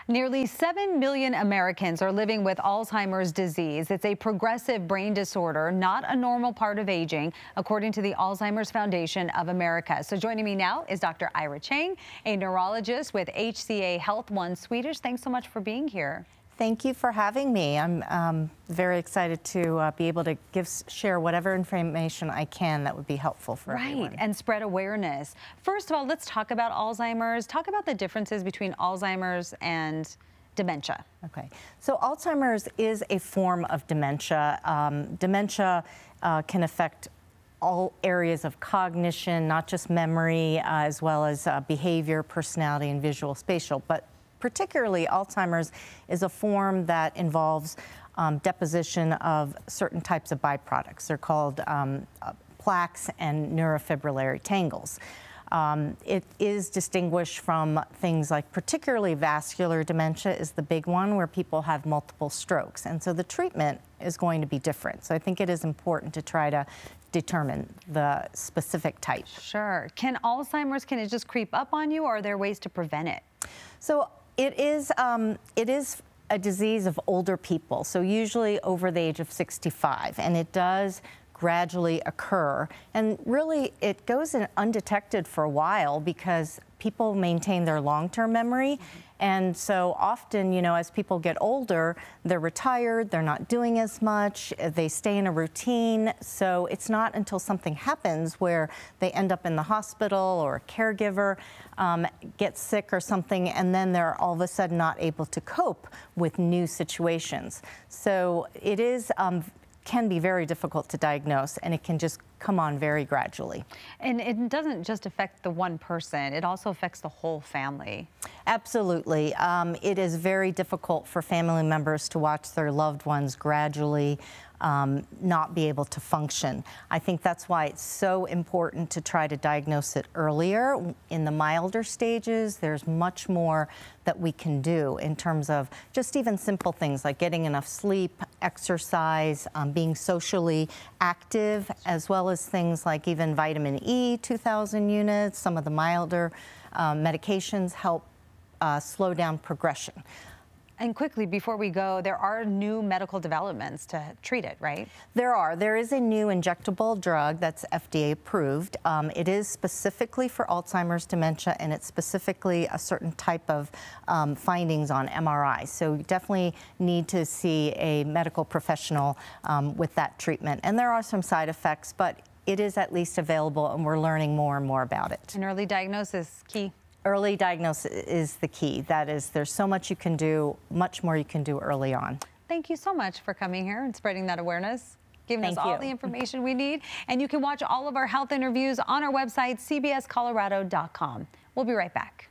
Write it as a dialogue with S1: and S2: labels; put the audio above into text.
S1: Nearly 7 million Americans are living with Alzheimer's disease. It's a progressive brain disorder, not a normal part of aging, according to the Alzheimer's Foundation of America. So joining me now is Dr. Ira Chang, a neurologist with HCA HealthOne Swedish. Thanks so much for being here.
S2: Thank you for having me. I'm very excited to be able to share whatever information I can that would be helpful for everyone.
S1: Right, and spread awareness. First of all, let's talk about Alzheimer's. Talk about the differences between Alzheimer's and dementia.
S2: Okay, so Alzheimer's is a form of dementia. Dementia can affect all areas of cognition, not just memory, as well as behavior, personality, and visual spatial. But particularly, Alzheimer's is a form that involves deposition of certain types of byproducts. They're called plaques and neurofibrillary tangles. It is distinguished from things like particularly vascular dementia is the big one where people have multiple strokes. And so the treatment is going to be different. So I think it is important to try to determine the specific type.
S1: Sure. Can it just creep up on you, or are there ways to prevent it?
S2: So it is a disease of older people, so usually over the age of 65, and it does gradually occur. And really, it goes in undetected for a while because people maintain their long-term memory. And so often, you know, as people get older, they're retired, they're not doing as much, they stay in a routine. So it's not until something happens where they end up in the hospital or a caregiver gets sick or something, and then they're all of a sudden not able to cope with new situations. So it is can be very difficult to diagnose, and it can just come on very gradually.
S1: And it doesn't just affect the one person, it also affects the whole family.
S2: Absolutely. It is very difficult for family members to watch their loved ones gradually not be able to function. I think that's why it's so important to try to diagnose it earlier. In the milder stages, there's much more that we can do in terms of just even simple things like getting enough sleep, exercise, being socially active, as well as things like even vitamin E, 2,000 units. Some of the milder medications help slow down progression.
S1: And quickly, before we go, there are new medical developments to treat it, right?
S2: There are. There is a new injectable drug that's FDA approved. It is specifically for Alzheimer's dementia, and it's specifically a certain type of findings on MRI. So you definitely need to see a medical professional with that treatment. And there are some side effects, but it is at least available, and we're learning more and more about it.
S1: And early diagnosis, key.
S2: Early diagnosis is the key. That is, there's so much you can do, much more you can do early on.
S1: Thank you so much for coming here and spreading that awareness, giving us all the information we need. And you can watch all of our health interviews on our website, cbscolorado.com. We'll be right back.